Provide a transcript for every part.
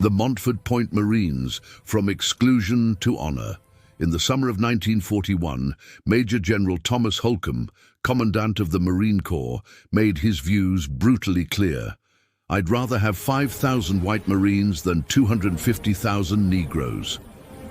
The Montford Point Marines, from exclusion to honor. In the summer of 1941, Major General Thomas Holcomb, Commandant of the Marine Corps, made his views brutally clear. "I'd rather have 5,000 white Marines than 250,000 Negroes."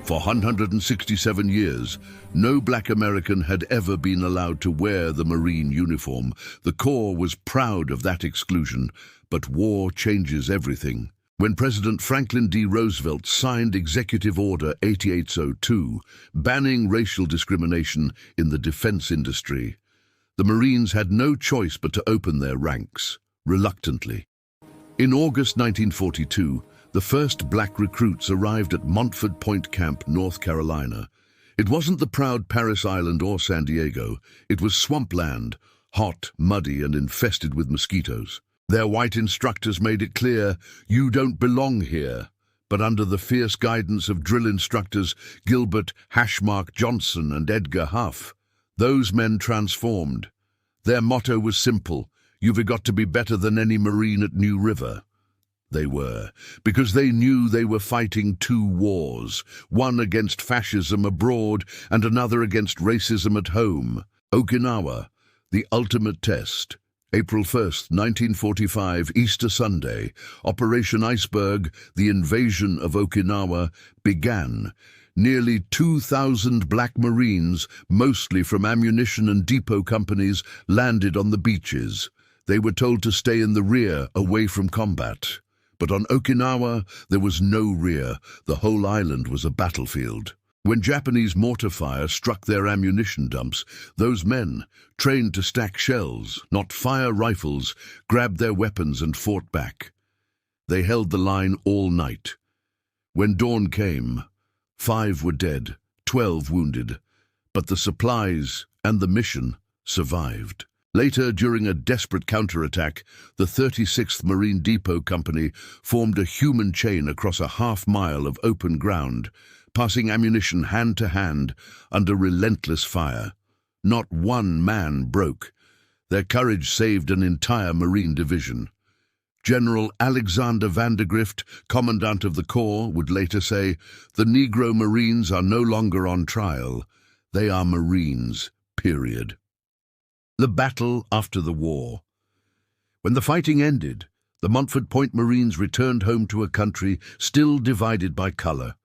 For 167 years, no black American had ever been allowed to wear the Marine uniform. The Corps was proud of that exclusion, but war changes everything. When President Franklin D. Roosevelt signed Executive Order 8802, banning racial discrimination in the defense industry, the Marines had no choice but to open their ranks, reluctantly. In August 1942, the first black recruits arrived at Montford Point Camp, North Carolina. It wasn't the proud Paris Island or San Diego. It was swampland, hot, muddy, and infested with mosquitoes. Their white instructors made it clear, "You don't belong here." But under the fierce guidance of drill instructors Gilbert Hashmark Johnson and Edgar Huff, those men transformed. Their motto was simple: "You've got to be better than any Marine at New River." They were, because they knew they were fighting two wars, one against fascism abroad and another against racism at home. Okinawa, the ultimate test. April 1st, 1945, Easter Sunday, Operation Iceberg, the invasion of Okinawa, began. Nearly 2,000 black Marines, mostly from ammunition and depot companies, landed on the beaches. They were told to stay in the rear, away from combat. But on Okinawa, there was no rear. The whole island was a battlefield. When Japanese mortar fire struck their ammunition dumps, those men, trained to stack shells, not fire rifles, grabbed their weapons and fought back. They held the line all night. When dawn came, 5 were dead, 12 wounded, but the supplies and the mission survived. Later, during a desperate counterattack, the 36th Marine Depot Company formed a human chain across a half-mile of open ground, passing ammunition hand to hand under relentless fire. Not one man broke. Their courage saved an entire Marine division. General Alexander Vandergrift, Commandant of the Corps, would later say, "The Negro Marines are no longer on trial. They are Marines, period." The battle after the war. When the fighting ended, the Montford Point Marines returned home to a country still divided by color.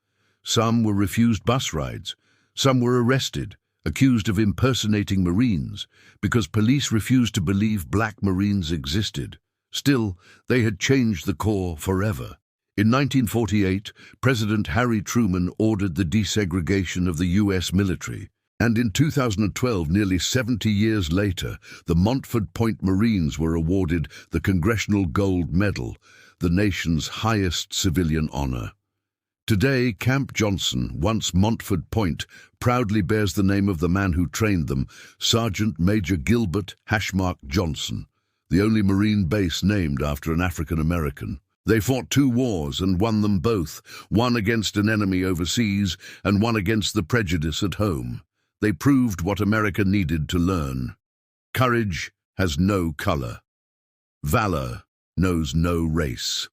Some were refused bus rides. Some were arrested, accused of impersonating Marines, because police refused to believe black Marines existed. Still, they had changed the Corps forever. In 1948, President Harry Truman ordered the desegregation of the U.S. military. And in 2012, nearly 70 years later, the Montford Point Marines were awarded the Congressional Gold Medal, the nation's highest civilian honor. Today, Camp Johnson, once Montford Point, proudly bears the name of the man who trained them, Sergeant Major Gilbert Hashmark Johnson, the only Marine base named after an African American. They fought 2 wars and won them both, one against an enemy overseas and one against the prejudice at home. They proved what America needed to learn. Courage has no color. Valor knows no race.